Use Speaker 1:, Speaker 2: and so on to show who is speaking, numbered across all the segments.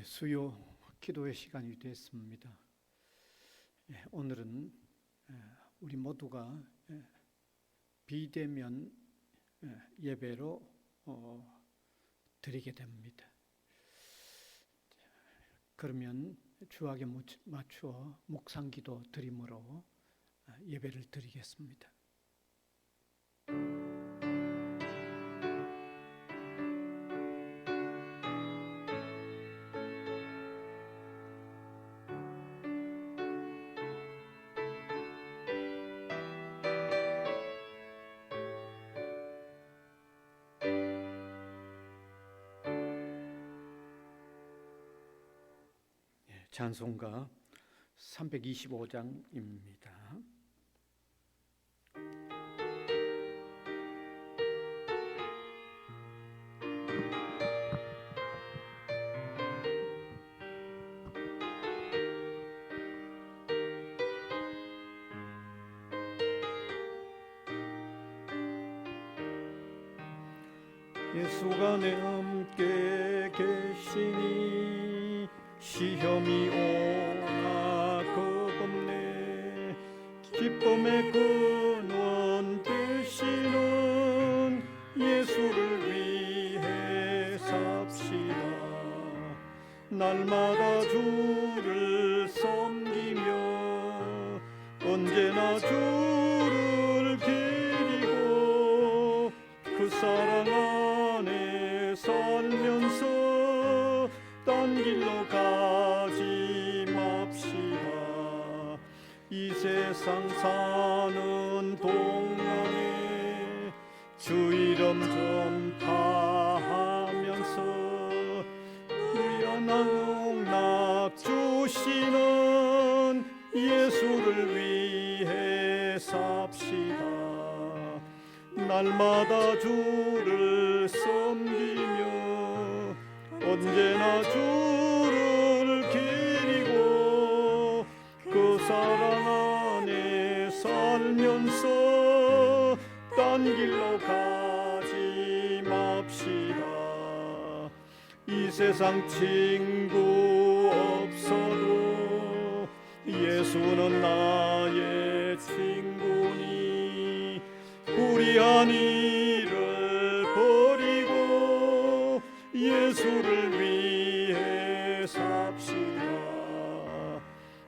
Speaker 1: 수요 기도의 시간이 됐습니다. 오늘은 우리 모두가 비대면 예배로 드리게 됩니다. 그러면 주악에 맞추어 묵상기도 드림으로 예배를 드리겠습니다. 찬송가 325장입니다. 예수가 내 함께 계시니 시험이 오나 겁없네. 기쁨의 근원 되시는 예수를 위해 삽시다. 날마다 주를 섬기며 언제나 주를 기리고 그 사랑 안에 살면서 딴 길로 가지 맙시다. 이 세상 사는 동안에 주 이름 전파하면서 무리한 낙 주시는 예수를 위해 삽시다. 날마다 주를 섬기며 언제나 주를 기리고 그 사랑 안에 살면서 딴 길로 가지 맙시다. 이 세상 친구 없어도 예수는 나의 친구니 불의한 일을 버리고 예수를 위해 삽시다.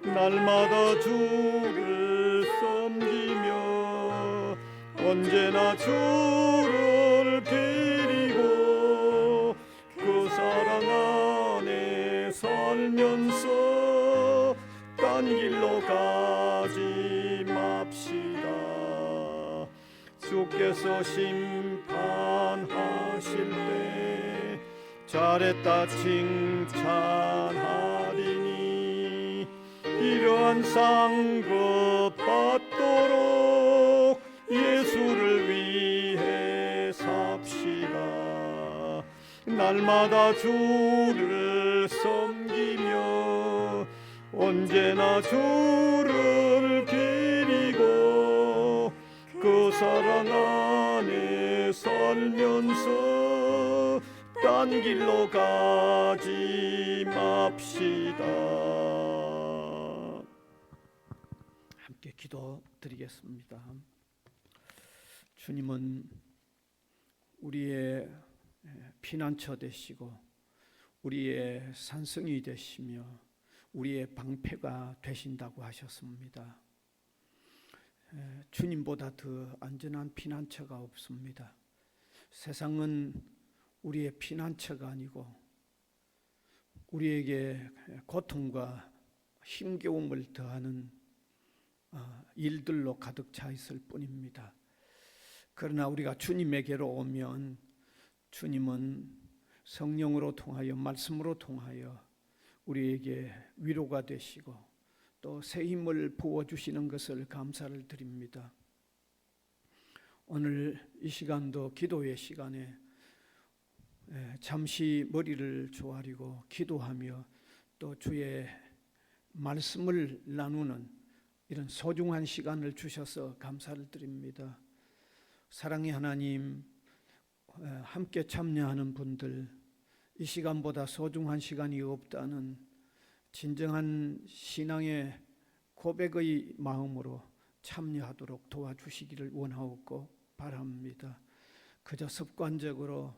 Speaker 1: 날마다 주를 섬기며 언제나 주를 기리고 그 사랑 안에 살면서 딴 길로 가지 맙시다. 주께서 심판하실 때 잘했다 칭찬하리니 이러한 상급 받도록 예수를 위해 삽시다. 날마다 주를 섬기며 언제나 주를 기리고 그 사랑 안에 살면서 딴 길로 가지 맙시다. 함께 기도 드리겠습니다. 주님은 우리의 피난처 되시고 우리의 산성이 되시며 우리의 방패가 되신다고 하셨습니다. 주님보다 더 안전한 피난처가 없습니다. 세상은 우리의 피난처가 아니고 우리에게 고통과 힘겨움을 더하는 일들로 가득 차 있을 뿐입니다. 그러나 우리가 주님에게로 오면 주님은 성령으로 통하여 말씀으로 통하여 우리에게 위로가 되시고 또 새 힘을 부어주시는 것을 감사를 드립니다. 오늘 이 시간도 기도의 시간에 잠시 머리를 조아리고 기도하며 또 주의 말씀을 나누는 이런 소중한 시간을 주셔서 감사를 드립니다. 사랑의 하나님, 함께 참여하는 분들 이 시간보다 소중한 시간이 없다는 진정한 신앙의 고백의 마음으로 참여하도록 도와주시기를 원하옵고 바랍니다. 그저 습관적으로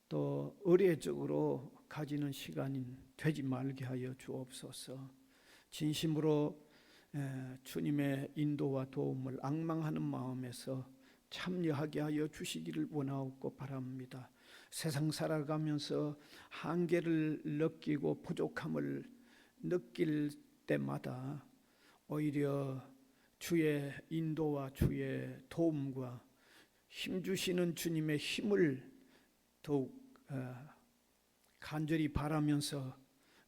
Speaker 1: 또 의례적으로 가지는 시간이 되지 말게 하여 주옵소서. 진심으로 주님의 인도와 도움을 앙망하는 마음에서 참여하게 하여 주시기를 원하옵고 바랍니다. 세상 살아가면서 한계를 느끼고 부족함을 느낄 때마다 오히려 주의 인도와 주의 도움과 힘주시는 주님의 힘을 더욱 간절히 바라면서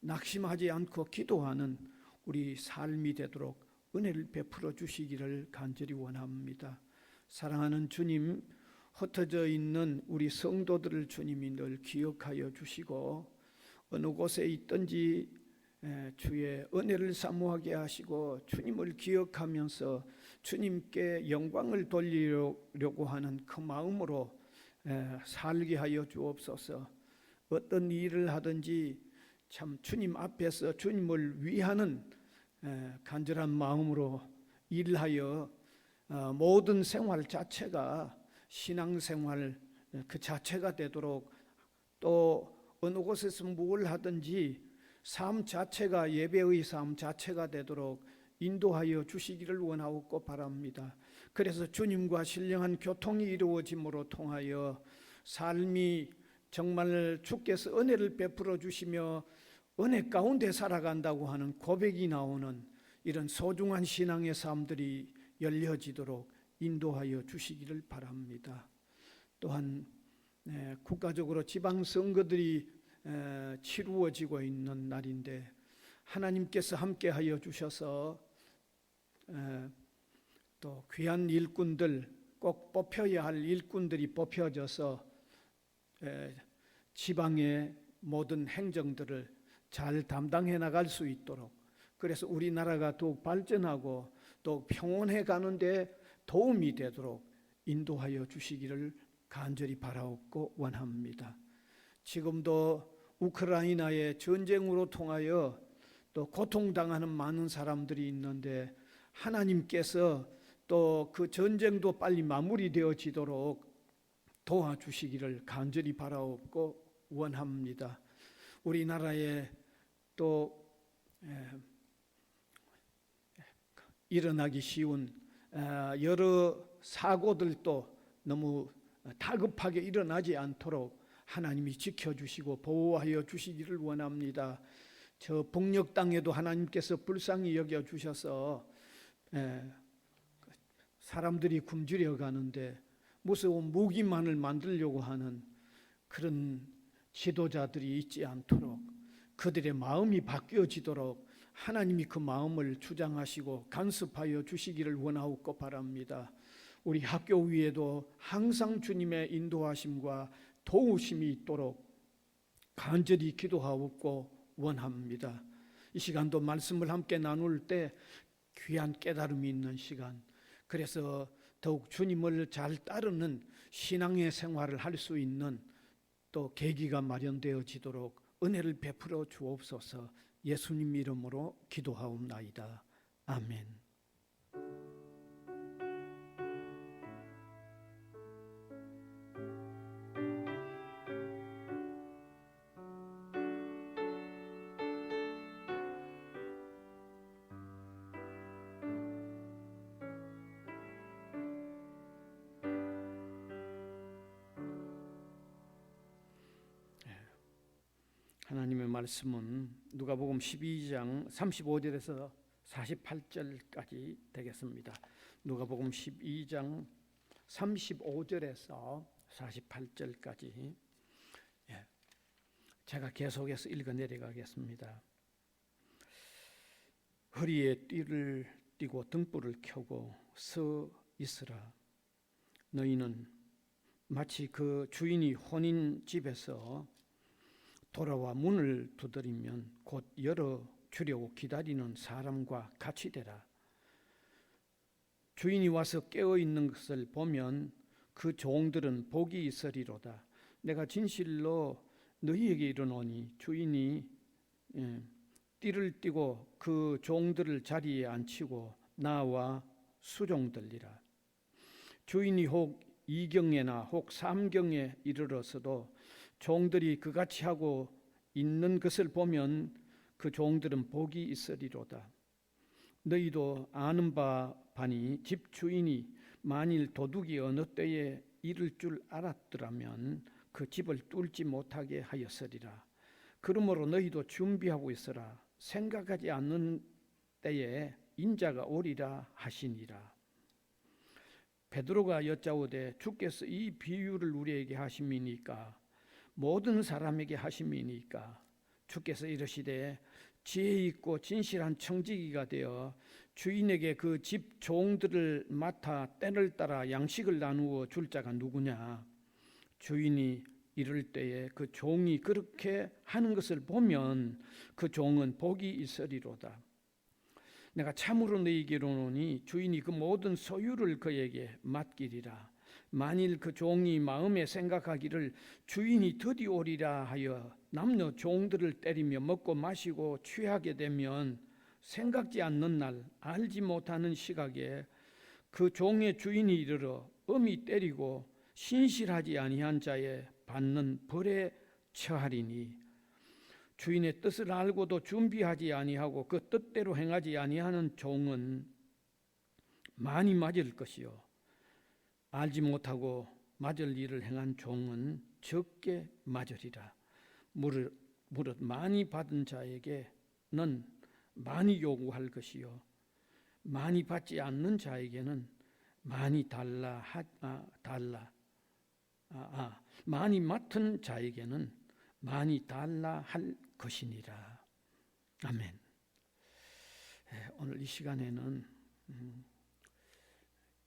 Speaker 1: 낙심하지 않고 기도하는 우리 삶이 되도록 은혜를 베풀어 주시기를 간절히 원합니다. 사랑하는 주님, 흩어져 있는 우리 성도들을 주님이 늘 기억하여 주시고 어느 곳에 있든지 주의 은혜를 사모하게 하시고 주님을 기억하면서 주님께 영광을 돌리려고 하는 그 마음으로 살게 하여 주옵소서. 어떤 일을 하든지 참 주님 앞에서 주님을 위하는 간절한 마음으로 일하여 모든 생활 자체가 신앙생활 그 자체가 되도록, 또 어느 곳에서 뭘 하든지 삶 자체가 예배의 삶 자체가 되도록 인도하여 주시기를 원하옵고 바랍니다. 그래서 주님과 신령한 교통이 이루어짐으로 통하여 삶이 정말 주께서 은혜를 베풀어 주시며 은혜 가운데 살아간다고 하는 고백이 나오는 이런 소중한 신앙의 삶들이 열려지도록 인도하여 주시기를 바랍니다. 또한 국가적으로 지방선거들이 치루어지고 있는 날인데 하나님께서 함께하여 주셔서 또 귀한 일꾼들, 꼭 뽑혀야 할 일꾼들이 뽑혀져서 지방의 모든 행정들을 잘 담당해 나갈 수 있도록, 그래서 우리나라가 더욱 발전하고 또 평온해 가는데 도움이 되도록 인도하여 주시기를 간절히 바라옵고 원합니다. 지금도 우크라이나의 전쟁으로 통하여 또 고통당하는 많은 사람들이 있는데 하나님께서 또 그 전쟁도 빨리 마무리되어지도록 도와주시기를 간절히 바라옵고 원합니다. 우리나라에 또 일어나기 쉬운 여러 사고들도 너무 다급하게 일어나지 않도록 하나님이 지켜주시고 보호하여 주시기를 원합니다. 저 북녘 땅에도 하나님께서 불쌍히 여겨주셔서 사람들이 굶주려 가는데 무서운 무기만을 만들려고 하는 그런 지도자들이 있지 않도록, 그들의 마음이 바뀌어지도록 하나님이 그 마음을 주장하시고 간섭하여 주시기를 원하옵고 바랍니다. 우리 학교 위에도 항상 주님의 인도하심과 도우심이 있도록 간절히 기도하옵고 원합니다. 이 시간도 말씀을 함께 나눌 때 귀한 깨달음이 있는 시간, 그래서 더욱 주님을 잘 따르는 신앙의 생활을 할 수 있는 또 계기가 마련되어지도록 은혜를 베풀어 주옵소서. 예수님 이름으로 기도하옵나이다. 아멘. 하나님의 말씀은 누가복음 12장 35절에서 48절까지 되겠습니다. 누가복음 12장 35절에서 48절까지 제가 계속해서 읽어 내려가겠습니다. 허리에 띠를 띠고 등불을 켜고 서 있으라. 너희는 마치 그 주인이 혼인 집에서 돌아와 문을 두드리면 곧 열어주려고 기다리는 사람과 같이 되라. 주인이 와서 깨어있는 것을 보면 그 종들은 복이 있으리로다. 내가 진실로 너희에게 이르노니 주인이 띠를 띠고 그 종들을 자리에 앉히고 나와 수종들리라. 주인이 혹 2경에나 혹 3경에 이르러서도 종들이 그같이 하고 있는 것을 보면 그 종들은 복이 있으리로다. 너희도 아는 바 바니 집 주인이 만일 도둑이 어느 때에 이를 줄 알았더라면 그 집을 뚫지 못하게 하였으리라. 그러므로 너희도 준비하고 있으라. 생각하지 않는 때에 인자가 오리라 하시니라. 베드로가 여짜오되 주께서 이 비유를 우리에게 하심이니까 모든 사람에게 하심이니까 주께서 이르시되 지혜 있고 진실한 청지기가 되어 주인에게 그 집 종들을 맡아 때를 따라 양식을 나누어 줄 자가 누구냐. 주인이 이럴 때에 그 종이 그렇게 하는 것을 보면 그 종은 복이 있으리로다. 내가 참으로 너희에게 이르노니 주인이 그 모든 소유를 그에게 맡기리라. 만일 그 종이 마음에 생각하기를 주인이 드디 오리라 하여 남녀 종들을 때리며 먹고 마시고 취하게 되면 생각지 않는 날 알지 못하는 시각에 그 종의 주인이 이르러 엄히 때리고 신실하지 아니한 자에 받는 벌에 처하리니 주인의 뜻을 알고도 준비하지 아니하고 그 뜻대로 행하지 아니하는 종은 많이 맞을 것이요 알지 못하고 맞을 일을 행한 종은 적게 맞으리라. 무릇 많이 받은 자에게는 많이 요구할 것이요 많이 받지 않는 자에게는 많이 많이 맡은 자에게는 많이 달라 할 것이니라. 아멘. 오늘 이 시간에는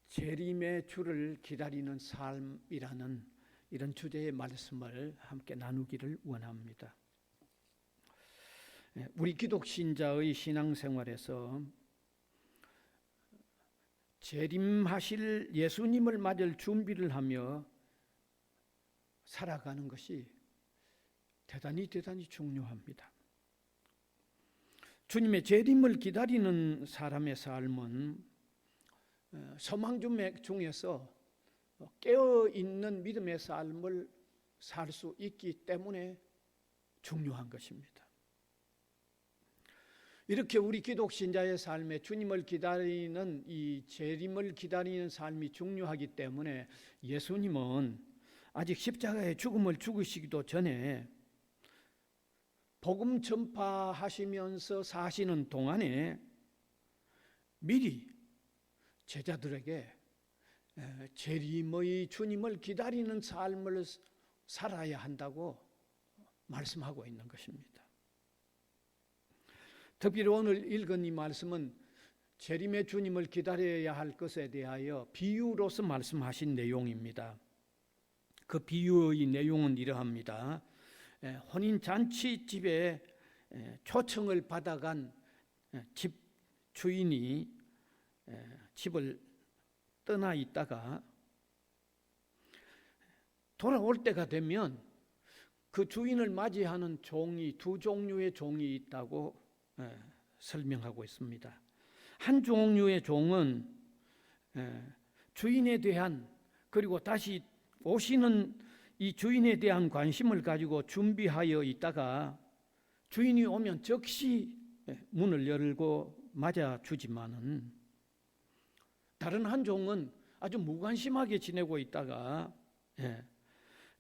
Speaker 1: 재림의 주를 기다리는 삶이라는 이런 주제의 말씀을 함께 나누기를 원합니다. 우리 기독 신자의 신앙생활에서 재림하실 예수님을 맞을 준비를 하며 살아가는 것이 대단히 중요합니다. 주님의 재림을 기다리는 사람의 삶은 소망 중에서 깨어있는 믿음의 삶을 살 수 있기 때문에 중요한 것입니다. 이렇게 우리 기독 신자의 삶에 주님을 기다리는 이 재림을 기다리는 삶이 중요하기 때문에 예수님은 아직 십자가의 죽음을 죽으시기도 전에 복음 전파하시면서 사시는 동안에 미리 제자들에게 재림의 주님을 기다리는 삶을 살아야 한다고 말씀하고 있는 것입니다. 특별히 오늘 읽은 이 말씀은 재림의 주님을 기다려야 할 것에 대하여 비유로서 말씀하신 내용입니다. 그 비유의 내용은 이러합니다. 혼인잔치집에 초청을 받아간 집 주인이 집을 떠나 있다가 돌아올 때가 되면 그 주인을 맞이하는 종이 두 종류의 종이 있다고 설명하고 있습니다. 한 종류의 종은 주인에 대한 그리고 다시 오시는 이 주인에 대한 관심을 가지고 준비하여 있다가 주인이 오면 즉시 문을 열고 맞아주지만은 다른 한 종은 아주 무관심하게 지내고 있다가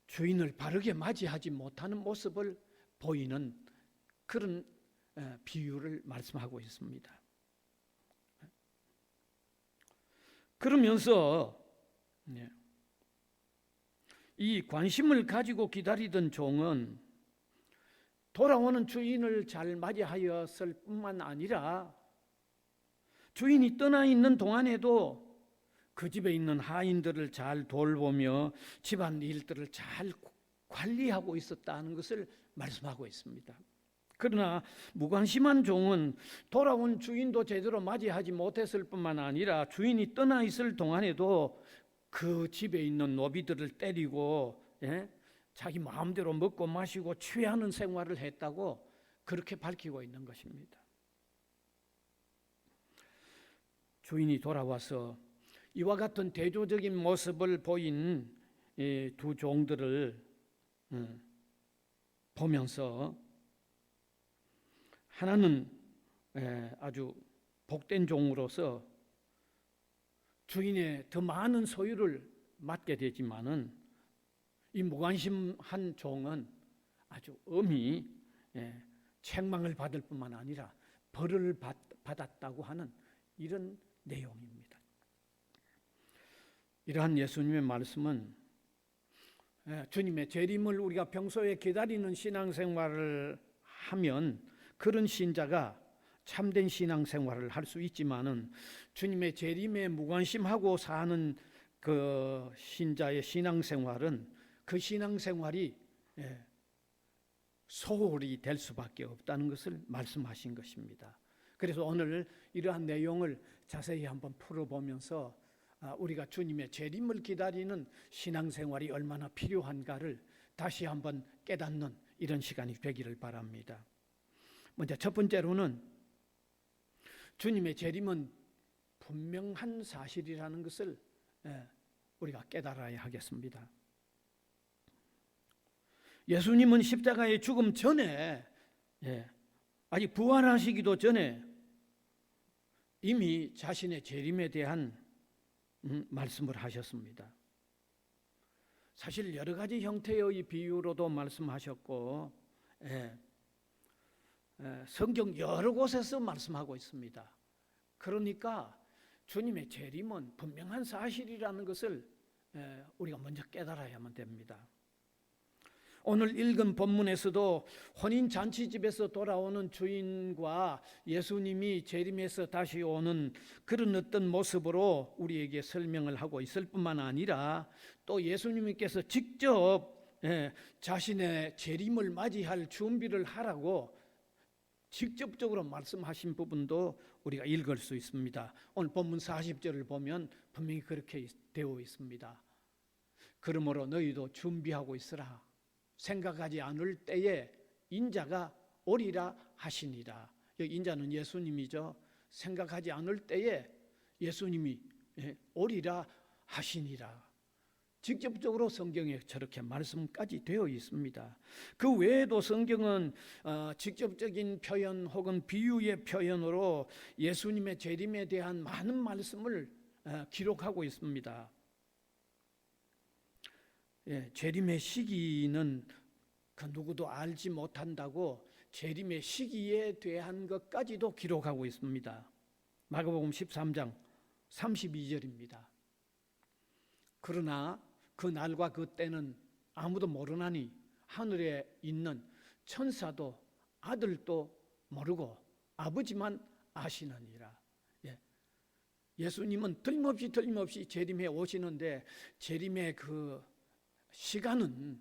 Speaker 1: 주인을 바르게 맞이하지 못하는 모습을 보이는 그런 비유를 말씀하고 있습니다. 그러면서 이 관심을 가지고 기다리던 종은 돌아오는 주인을 잘 맞이하였을 뿐만 아니라 주인이 떠나 있는 동안에도 그 집에 있는 하인들을 잘 돌보며 집안 일들을 잘 관리하고 있었다는 것을 말씀하고 있습니다. 그러나 무관심한 종은 돌아온 주인도 제대로 맞이하지 못했을 뿐만 아니라 주인이 떠나 있을 동안에도 그 집에 있는 노비들을 때리고 자기 마음대로 먹고 마시고 취하는 생활을 했다고 그렇게 밝히고 있는 것입니다. 주인이 돌아와서 이와 같은 대조적인 모습을 보인 이 두 종들을 보면서 하나는 아주 복된 종으로서 주인의 더 많은 소유를 맡게 되지만은 이 무관심한 종은 아주 엄히 책망을 받을 뿐만 아니라 벌을 받았다고 하는 이런 내용입니다. 이러한 예수님의 말씀은 주님의 재림을 우리가 평소에 기다리는 신앙생활을 하면 그런 신자가 참된 신앙생활을 할 수 있지만은 주님의 재림에 무관심하고 사는 그 신자의 신앙생활은 그 신앙생활이 소홀히 될 수밖에 없다는 것을 말씀하신 것입니다. 그래서 오늘 이러한 내용을 자세히 한번 풀어보면서 우리가 주님의 재림을 기다리는 신앙생활이 얼마나 필요한가를 다시 한번 깨닫는 이런 시간이 되기를 바랍니다. 먼저 첫 번째로는 주님의 재림은 분명한 사실이라는 것을 우리가 깨달아야 하겠습니다. 예수님은 십자가의 죽음 전에 아직 부활하시기도 전에 이미 자신의 재림에 대한 말씀을 하셨습니다. 사실 여러 가지 형태의 비유로도 말씀하셨고 성경 여러 곳에서 말씀하고 있습니다. 그러니까 주님의 재림은 분명한 사실이라는 것을 우리가 먼저 깨달아야만 됩니다. 오늘 읽은 본문에서도 혼인잔치집에서 돌아오는 주인과 예수님이 재림해서 다시 오는 그런 어떤 모습으로 우리에게 설명을 하고 있을 뿐만 아니라 또 예수님께서 직접 자신의 재림을 맞이할 준비를 하라고 직접적으로 말씀하신 부분도 우리가 읽을 수 있습니다. 오늘 본문 40절을 보면 분명히 그렇게 되어 있습니다. 그러므로 너희도 준비하고 있으라. 생각하지 않을 때에 인자가 오리라 하시니라. 여기 인자는 예수님이죠. 생각하지 않을 때에 예수님이 오리라 하시니라. 직접적으로 성경에 저렇게 말씀까지 되어 있습니다. 그 외에도 성경은 직접적인 표현 혹은 비유의 표현으로 예수님의 재림에 대한 많은 말씀을 기록하고 있습니다. 재림의 시기는 그 누구도 알지 못한다고 재림의 시기에 대한 것까지도 기록하고 있습니다. 마가복음 13장 32절입니다. 그러나 그 날과 그 때는 아무도 모르나니 하늘에 있는 천사도 아들도 모르고 아버지만 아시느니라. 예수님은 틀림없이 재림해 오시는데 재림의 그 시간은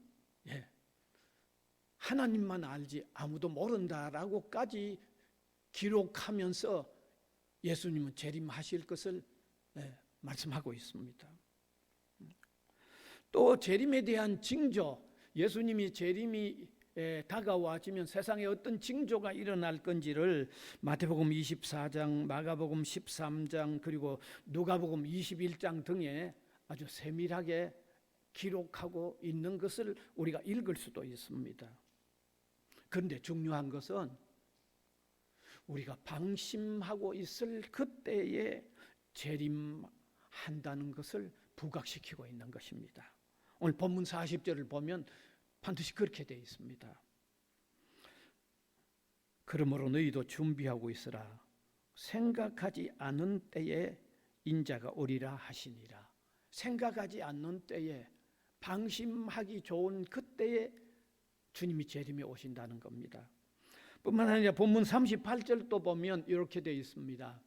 Speaker 1: 하나님만 알지 아무도 모른다라고까지 기록하면서 예수님은 재림하실 것을 말씀하고 있습니다. 또 재림에 대한 징조, 예수님이 재림이 다가와지면 세상에 어떤 징조가 일어날 건지를 마태복음 24장, 마가복음 13장 그리고 누가복음 21장 등에 아주 세밀하게 기록하고 있는 것을 우리가 읽을 수도 있습니다. 그런데 중요한 것은 우리가 방심하고 있을 그때에 재림한다는 것을 부각시키고 있는 것입니다. 오늘 본문 40절을 보면 반드시 그렇게 되어 있습니다. 그러므로 너희도 준비하고 있으라. 생각하지 않은 때에 인자가 오리라 하시니라. 생각하지 않는 때에 방심하기 좋은 그때에 주님이 재림에 오신다는 겁니다. 뿐만 아니라 본문 38절도 보면 이렇게 되어 있습니다.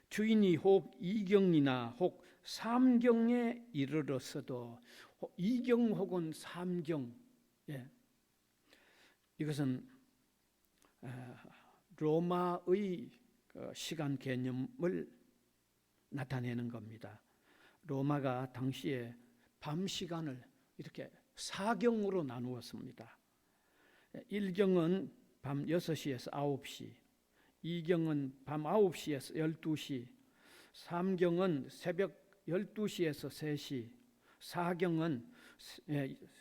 Speaker 1: 주인이 혹 2경이나 혹 3경에 이르렀어도 2경 혹은 3경 이것은 로마의 시간 개념을 나타내는 겁니다. 로마가 당시에 밤 시간을 이렇게 4경으로 나누었습니다. 1경은 밤 6시에서 9시, 2경은 밤 9시에서 12시, 3경은 새벽 12시에서 3시, 4경은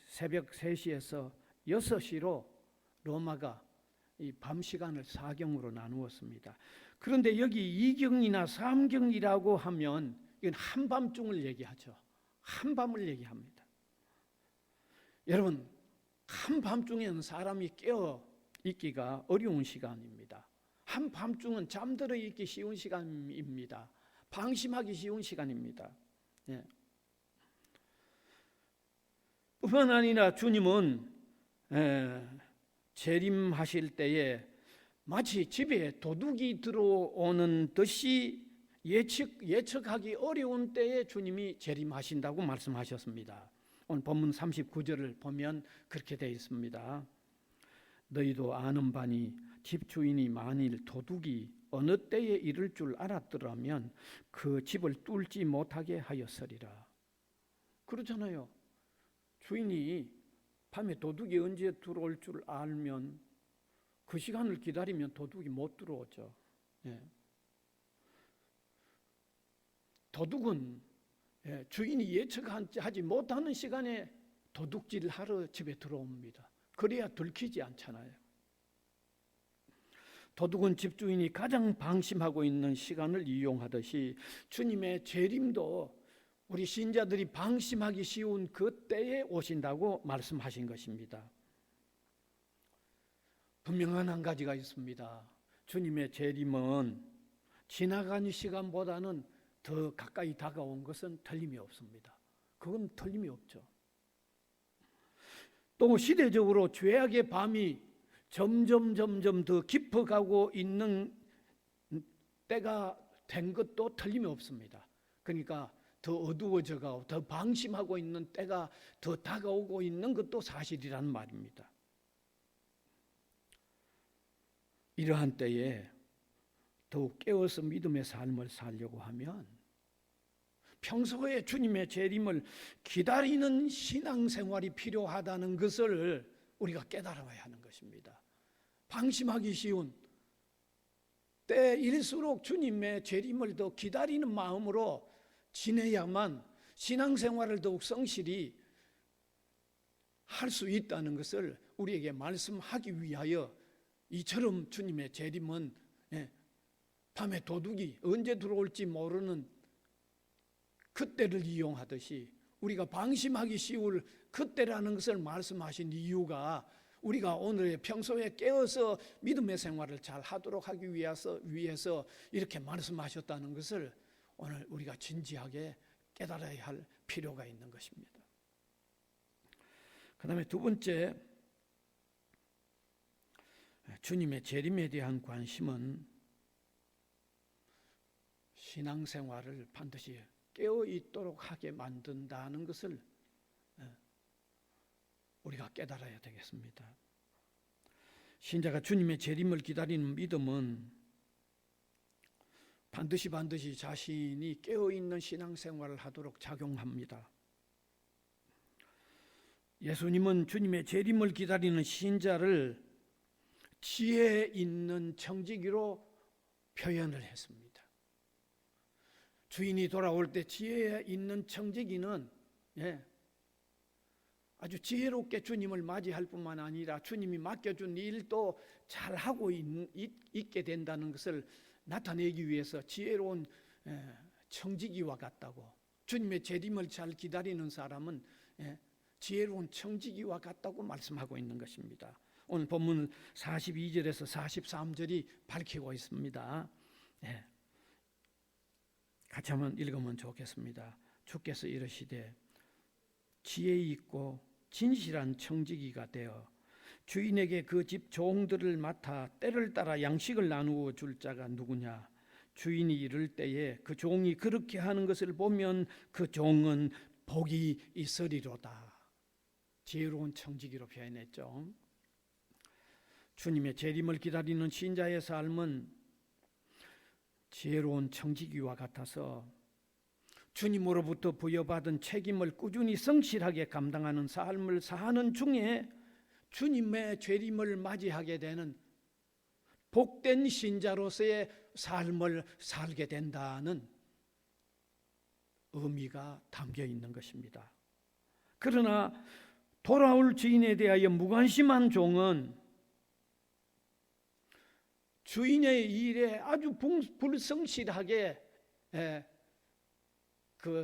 Speaker 1: 새벽 3시에서 6시로 로마가 이 밤 시간을 4경으로 나누었습니다. 그런데 여기 2경이나 3경이라고 하면 이건 한밤중을 얘기하죠. 한밤을 얘기합니다. 여러분, 한밤중에는 사람이 깨어 있기가 어려운 시간입니다. 한밤중은 잠들어 있기 쉬운 시간입니다. 방심하기 쉬운 시간입니다. 예. 뿐만 아니라 주님은 재림하실 때에 마치 집에 도둑이 들어오는 듯이 예측하기 어려운 때에 주님이 재림하신다고 말씀하셨습니다. 오늘 본문 39절을 보면 그렇게 되어 있습니다. 너희도 아는 바니 집주인이 만일 도둑이 어느 때에 이를 줄 알았더라면 그 집을 뚫지 못하게 하였으리라. 그렇잖아요. 주인이 밤에 도둑이 언제 들어올 줄 알면 그 시간을 기다리면 도둑이 못 들어오죠. 예. 도둑은 주인이 예측하지 못하는 시간에 도둑질을 하러 집에 들어옵니다. 그래야 들키지 않잖아요. 도둑은 집주인이 가장 방심하고 있는 시간을 이용하듯이 주님의 재림도 우리 신자들이 방심하기 쉬운 그때에 오신다고 말씀하신 것입니다. 분명한 한 가지가 있습니다. 주님의 재림은 지나간 시간보다는 더 가까이 다가온 것은 틀림이 없습니다. 그건 틀림이 없죠. 또 시대적으로 죄악의 밤이 점점 더 깊어가고 있는 때가 된 것도 틀림이 없습니다. 그러니까 더 어두워져가고 더 방심하고 있는 때가 더 다가오고 있는 것도 사실이라는 말입니다. 이러한 때에 더욱 깨어서 믿음의 삶을 살려고 하면 평소에 주님의 재림을 기다리는 신앙생활이 필요하다는 것을 우리가 깨달아야 하는 것입니다. 방심하기 쉬운 때일수록 주님의 재림을 더 기다리는 마음으로 지내야만 신앙생활을 더욱 성실히 할 수 있다는 것을 우리에게 말씀하기 위하여 이처럼 주님의 재림은 밤에 도둑이 언제 들어올지 모르는 그때를 이용하듯이 우리가 방심하기 쉬울 그때라는 것을 말씀하신 이유가 우리가 오늘 평소에 깨어서 믿음의 생활을 잘 하도록 하기 위해서 이렇게 말씀하셨다는 것을 오늘 우리가 진지하게 깨달아야 할 필요가 있는 것입니다. 그 다음에 두 번째, 주님의 재림에 대한 관심은 신앙생활을 반드시 깨어있도록 하게 만든다는 것을 우리가 깨달아야 되겠습니다. 신자가 주님의 재림을 기다리는 믿음은 반드시 자신이 깨어있는 신앙생활을 하도록 작용합니다. 예수님은 주님의 재림을 기다리는 신자를 지혜 있는 청지기로 표현을 했습니다. 주인이 돌아올 때 지혜 있는 청지기는 아주 지혜롭게 주님을 맞이할 뿐만 아니라 주님이 맡겨준 일도 잘하고 있게 된다는 것을 나타내기 위해서 지혜로운 청지기와 같다고, 주님의 재림을 잘 기다리는 사람은 지혜로운 청지기와 같다고 말씀하고 있는 것입니다. 오늘 본문 42절에서 43절이 밝히고 있습니다. 같이 한번 읽으면 좋겠습니다. 주께서 이르시되 지혜 있고 진실한 청지기가 되어 주인에게 그 집 종들을 맡아 때를 따라 양식을 나누어 줄 자가 누구냐? 주인이 이를 때에 그 종이 그렇게 하는 것을 보면 그 종은 복이 있으리로다. 지혜로운 청지기로 표현했죠. 주님의 재림을 기다리는 신자의 삶은 지혜로운 청지기와 같아서 주님으로부터 부여받은 책임을 꾸준히 성실하게 감당하는 삶을 사는 중에 주님의 재림을 맞이하게 되는 복된 신자로서의 삶을 살게 된다는 의미가 담겨 있는 것입니다. 그러나 돌아올 주인에 대하여 무관심한 종은 주인의 일에 아주 불성실하게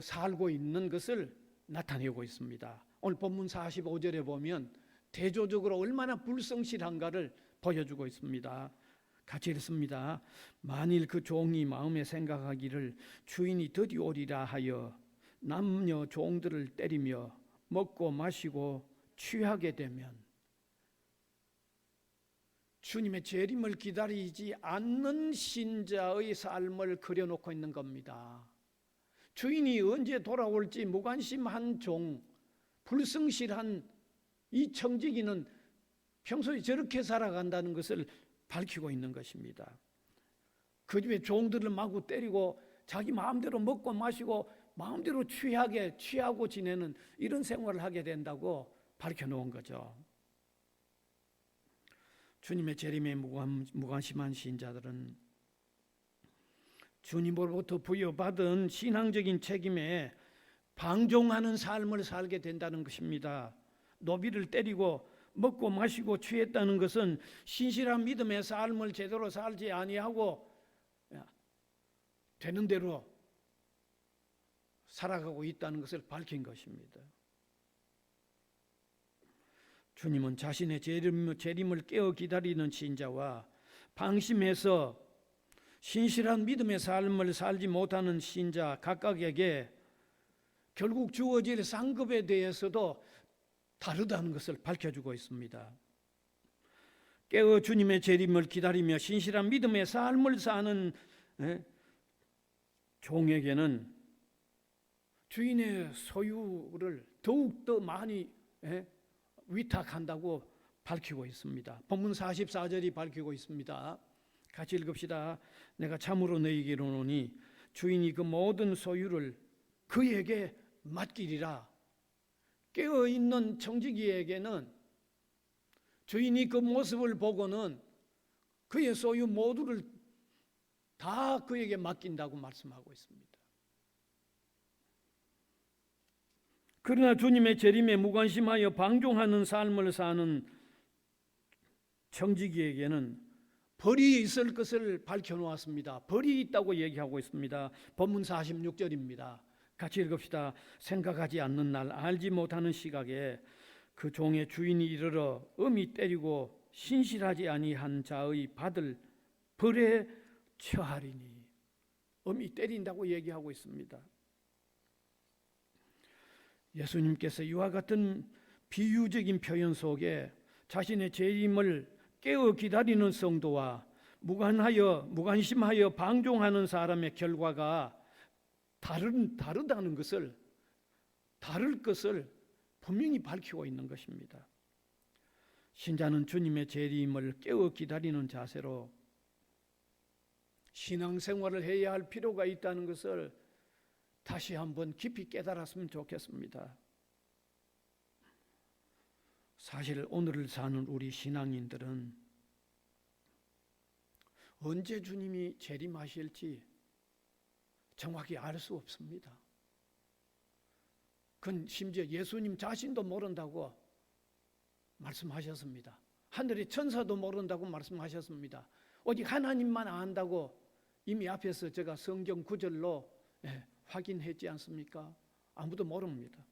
Speaker 1: 살고 있는 것을 나타내고 있습니다. 오늘 본문 45절에 보면 대조적으로 얼마나 불성실한가를 보여주고 있습니다. 같이 읽습니다. 만일 그 종이 마음에 생각하기를 주인이 드디 오리라 하여 남녀 종들을 때리며 먹고 마시고 취하게 되면, 주님의 재림을 기다리지 않는 신자의 삶을 그려놓고 있는 겁니다. 주인이 언제 돌아올지 무관심한 종, 불성실한 이 청지기는 평소에 저렇게 살아간다는 것을 밝히고 있는 것입니다. 그 집에 종들을 마구 때리고 자기 마음대로 먹고 마시고 마음대로 취하고 지내는 이런 생활을 하게 된다고 밝혀놓은 거죠. 주님의 재림에 무관심한 신자들은 주님으로부터 부여받은 신앙적인 책임에 방종하는 삶을 살게 된다는 것입니다. 노비를 때리고 먹고 마시고 취했다는 것은 신실한 믿음의 삶을 제대로 살지 아니하고 되는 대로 살아가고 있다는 것을 밝힌 것입니다. 주님은 자신의 재림을 깨어 기다리는 신자와 방심해서 신실한 믿음의 삶을 살지 못하는 신자 각각에게 결국 주어질 상급에 대해서도 다르다는 것을 밝혀주고 있습니다. 깨어 주님의 재림을 기다리며 신실한 믿음의 삶을 사는 종에게는 주인의 소유를 더욱더 많이 위탁한다고 밝히고 있습니다. 본문 44절이 밝히고 있습니다. 같이 읽읍시다. 내가 참으로 너희에게 이르노니 주인이 그 모든 소유를 그에게 맡기리라. 깨어있는 청지기에게는 주인이 그 모습을 보고는 그의 소유 모두를 다 그에게 맡긴다고 말씀하고 있습니다. 그러나 주님의 재림에 무관심하여 방종하는 삶을 사는 청지기에게는 벌이 있을 것을 밝혀놓았습니다. 벌이 있다고 얘기하고 있습니다. 본문 46절입니다. 같이 읽읍시다. 생각하지 않는 날 알지 못하는 시각에 그 종의 주인이 이르러 엄히 때리고 신실하지 아니한 자의 받을 벌에 처하리니. 엄히 때린다고 얘기하고 있습니다. 예수님께서 이와 같은 비유적인 표현 속에 자신의 재림을 깨어 기다리는 성도와 무관심하여 방종하는 사람의 결과가 다르다는 것을, 다를 것을 분명히 밝히고 있는 것입니다. 신자는 주님의 재림을 깨어 기다리는 자세로 신앙생활을 해야 할 필요가 있다는 것을 다시 한번 깊이 깨달았으면 좋겠습니다. 사실 오늘을 사는 우리 신앙인들은 언제 주님이 재림하실지 정확히 알 수 없습니다. 그건 심지어 예수님 자신도 모른다고 말씀하셨습니다. 하늘의 천사도 모른다고 말씀하셨습니다. 오직 하나님만 안다고 이미 앞에서 제가 성경 구절로 확인했지 않습니까? 아무도 모릅니다.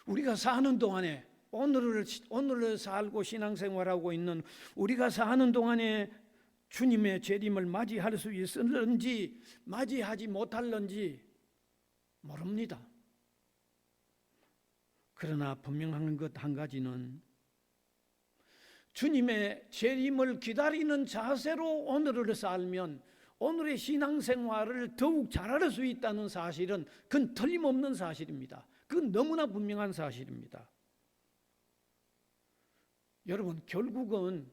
Speaker 1: 우리가 사는 동안에 오늘을 살고 신앙생활하고 있는 우리가 사는 동안에 주님의 재림을 맞이할 수 있을는지 맞이하지 못할는지 모릅니다. 그러나 분명한 것 한 가지는 주님의 재림을 기다리는 자세로 오늘을 살면 오늘의 신앙생활을 더욱 잘할 수 있다는 사실은 그건 틀림없는 사실입니다. 그건 너무나 분명한 사실입니다. 여러분, 결국은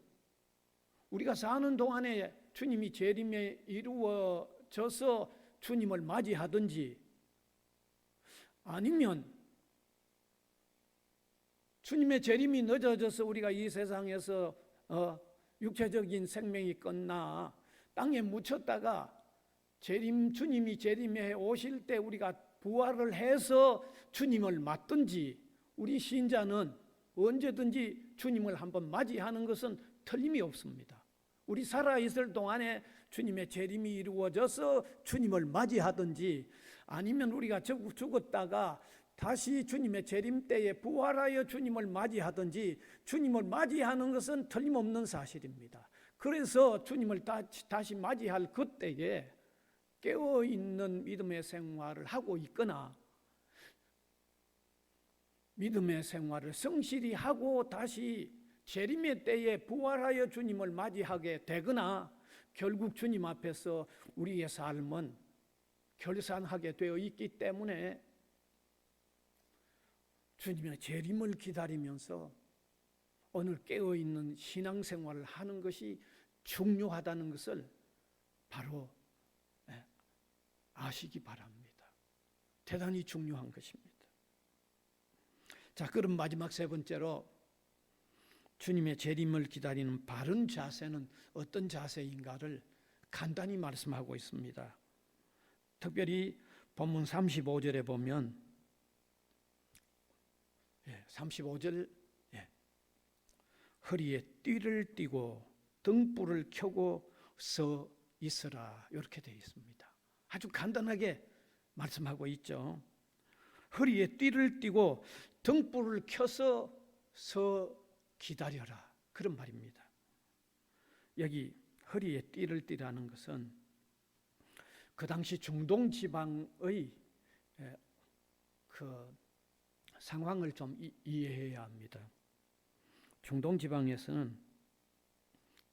Speaker 1: 우리가 사는 동안에 주님이 재림에 이루어져서 주님을 맞이하든지, 아니면 주님의 재림이 늦어져서 우리가 이 세상에서 육체적인 생명이 끝나 땅에 묻혔다가 주님이 재림해 오실 때 우리가 부활을 해서 주님을 맞든지, 우리 신자는 언제든지 주님을 한번 맞이하는 것은 틀림이 없습니다. 우리 살아있을 동안에 주님의 재림이 이루어져서 주님을 맞이하든지, 아니면 우리가 죽었다가 다시 주님의 재림 때에 부활하여 주님을 맞이하든지, 주님을 맞이하는 것은 틀림없는 사실입니다. 그래서 주님을 다시 맞이할 그때에 깨어있는 믿음의 생활을 하고 있거나, 믿음의 생활을 성실히 하고 다시 재림의 때에 부활하여 주님을 맞이하게 되거나, 결국 주님 앞에서 우리의 삶은 결산하게 되어 있기 때문에 주님의 재림을 기다리면서 오늘 깨어있는 신앙생활을 하는 것이 중요하다는 것을 바로 아시기 바랍니다. 대단히 중요한 것입니다. 자, 그럼 마지막 세 번째로 주님의 재림을 기다리는 바른 자세는 어떤 자세인가를 간단히 말씀하고 있습니다. 특별히 본문 35절에 보면 35절 허리에 띠를 띠고 등불을 켜고 서 있으라, 이렇게 되어 있습니다. 아주 간단하게 말씀하고 있죠. 허리에 띠를 띠고 등불을 켜서 서 기다려라, 그런 말입니다. 여기 허리에 띠를 띠라는 것은 그 당시 중동 지방의 그 상황을 좀 이해해야 합니다. 중동 지방에서는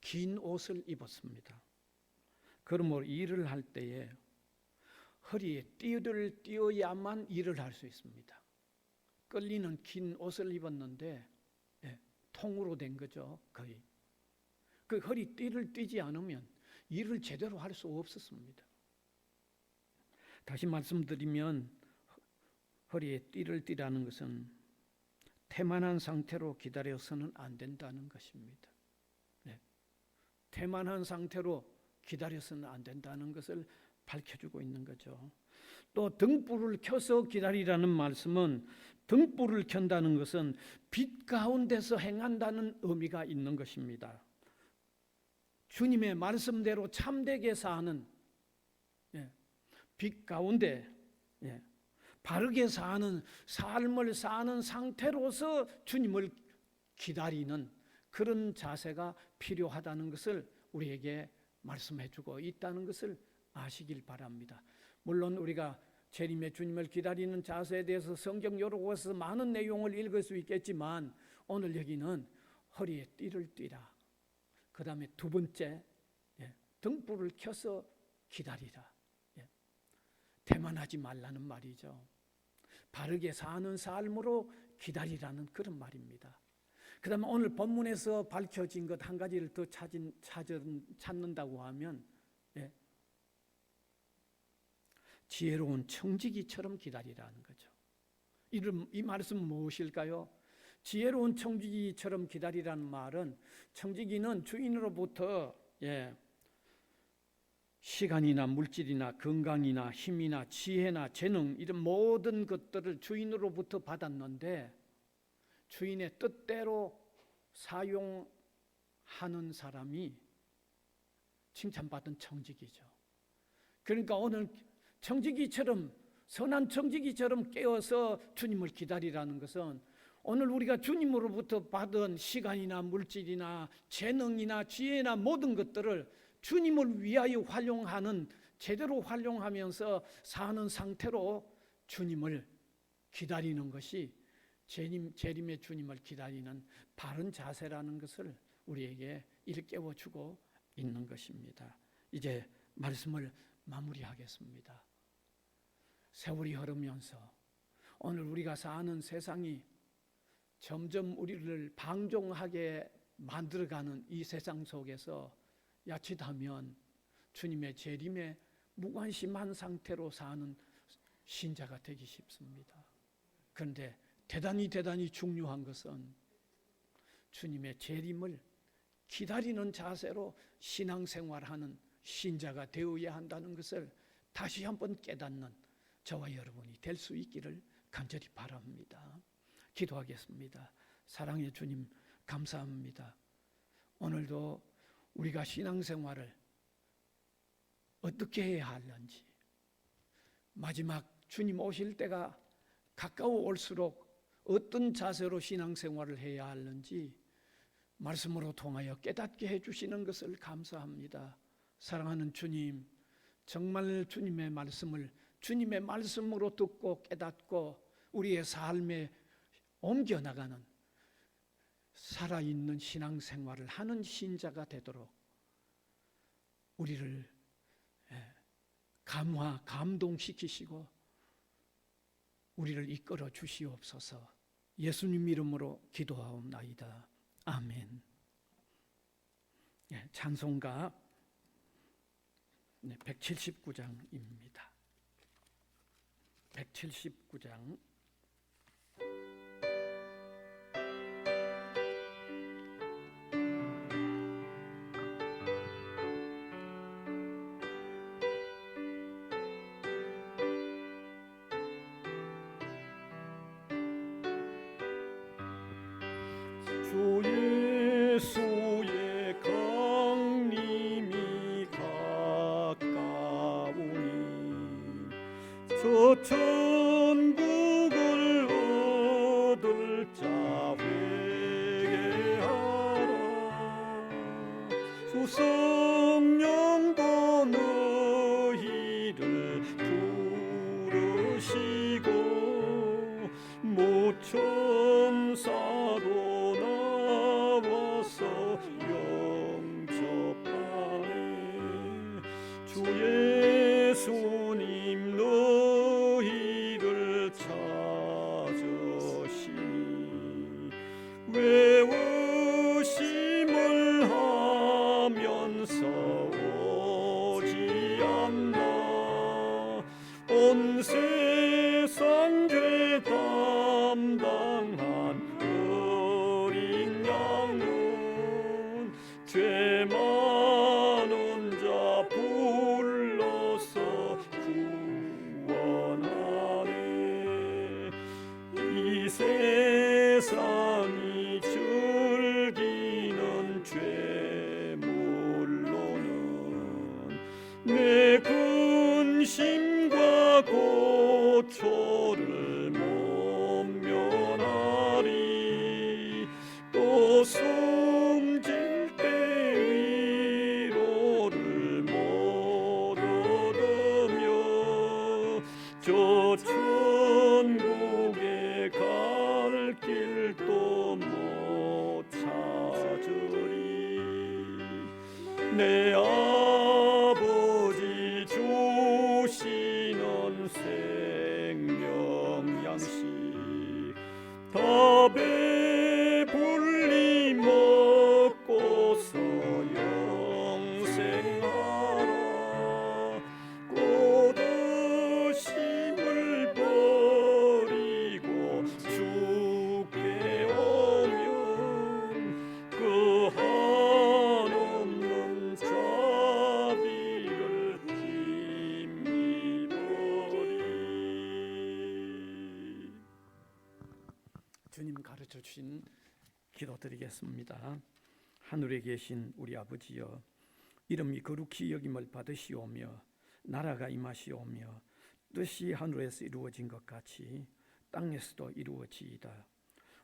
Speaker 1: 긴 옷을 입었습니다. 그러므로 일을 할 때에 허리에 띠를 띄어야만 일을 할 수 있습니다. 끌리는 긴 옷을 입었는데 통으로 된 거죠, 거의. 그 허리 띠를 띠지 않으면 일을 제대로 할 수 없었습니다. 다시 말씀드리면 허리에 띠를 띠라는 것은 태만한 상태로 기다려서는 안 된다는 것입니다. 태만한 상태로 기다려서는 안 된다는 것을 밝혀주고 있는 거죠. 또 등불을 켜서 기다리라는 말씀은, 등불을 켠다는 것은 빛 가운데서 행한다는 의미가 있는 것입니다. 주님의 말씀대로 참되게 사는, 빛 가운데 바르게 사는 삶을 사는 상태로서 주님을 기다리는 그런 자세가 필요하다는 것을 우리에게 말씀해주고 있다는 것을 아시길 바랍니다. 물론 우리가 재림의 주님을 기다리는 자세에 대해서 성경 여러 곳에서 많은 내용을 읽을 수 있겠지만, 오늘 여기는 허리에 띠를 띠라, 그 다음에 두 번째 등불을 켜서 기다리라, 태만하지 말라는 말이죠. 바르게 사는 삶으로 기다리라는 그런 말입니다. 그 다음에 오늘 본문에서 밝혀진 것 한 가지를 더 찾는다고 하면 지혜로운 청지기처럼 기다리라는 거죠. 이 말씀은 무엇일까요? 지혜로운 청지기처럼 기다리라는 말은, 청지기는 주인으로부터 시간이나 물질이나 건강이나 힘이나 지혜나 재능, 이런 모든 것들을 주인으로부터 받았는데 주인의 뜻대로 사용하는 사람이 칭찬받은 청지기죠. 그러니까 오늘 청지기처럼, 선한 청지기처럼 깨어서 주님을 기다리라는 것은, 오늘 우리가 주님으로부터 받은 시간이나 물질이나 재능이나 지혜나 모든 것들을 주님을 위하여 활용하는, 제대로 활용하면서 사는 상태로 주님을 기다리는 것이 재림의 주님을 기다리는 바른 자세라는 것을 우리에게 일깨워주고 있는 것입니다. 이제 말씀을 마무리하겠습니다. 세월이 흐르면서 오늘 우리가 사는 세상이 점점 우리를 방종하게 만들어가는 이 세상 속에서 야칫하면 주님의 재림에 무관심한 상태로 사는 신자가 되기 쉽습니다. 그런데 대단히 중요한 것은 주님의 재림을 기다리는 자세로 신앙생활하는 신자가 되어야 한다는 것을 다시 한번 깨닫는 저와 여러분이 될 수 있기를 간절히 바랍니다. 기도하겠습니다. 사랑의 주님, 감사합니다. 오늘도 우리가 신앙생활을 어떻게 해야 하는지, 마지막 주님 오실 때가 가까워 올수록 어떤 자세로 신앙생활을 해야 하는지 말씀으로 통하여 깨닫게 해주시는 것을 감사합니다. 사랑하는 주님, 정말 주님의 말씀을 주님의 말씀으로 듣고 깨닫고 우리의 삶에 옮겨나가는 살아있는 신앙생활을 하는 신자가 되도록 우리를 감동시키시고 우리를 이끌어 주시옵소서. 예수님 이름으로 기도하옵나이다. 아멘. 찬송가 179장입니다. 179장.
Speaker 2: 주 예수의 강림이 가까우니 저 천국을 얻을 자 회개하라. 주 성령도 너희를 부르시고 모천사도 영접하네. 주 예수님 너희를 찾으시니 외우심을 하면서 오지 않나. 온 세상 죄 담당한 어린 양은 죄 많은 자 불러서 구원하네. 이 세상이 즐기는 죄물로는 내 근심과 고초를 못 면하리. 또 숨질 때 위로를 못 얻으며 저 천국에 갈 길도 못 찾으리. 내 아버지 주시는 생명 양식 다 배불리 먹고서 영생하라. 꼬드심을 버리고 주께 오면 그 한없는 자비를 힘입으리.
Speaker 1: 주님 가르쳐 주신 기도드리겠습니다. 하늘에 계신 우리 아버지여, 이름이 거룩히 여김을 받으시오며 나라가 임하시오며 뜻이 하늘에서 이루어진 것 같이 땅에서도 이루어지이다.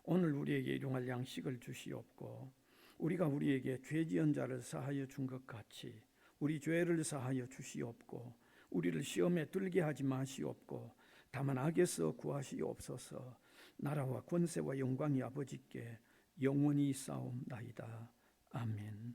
Speaker 1: 오늘 우리에게 일용할 양식을 주시옵고 우리가 우리에게 죄 지은 자를 사하여 준 것 같이 우리 죄를 사하여 주시옵고 우리를 시험에 들게 하지 마시옵고 다만 악에서 구하시옵소서. 나라와 권세와 영광이 아버지께 영원히 있사옵나이다. 아멘.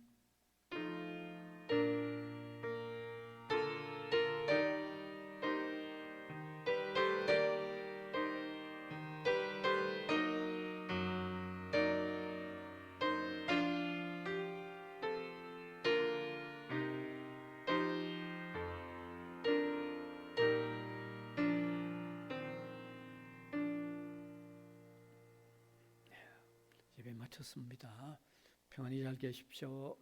Speaker 1: 마쳤습니다. 평안히 잘 계십시오.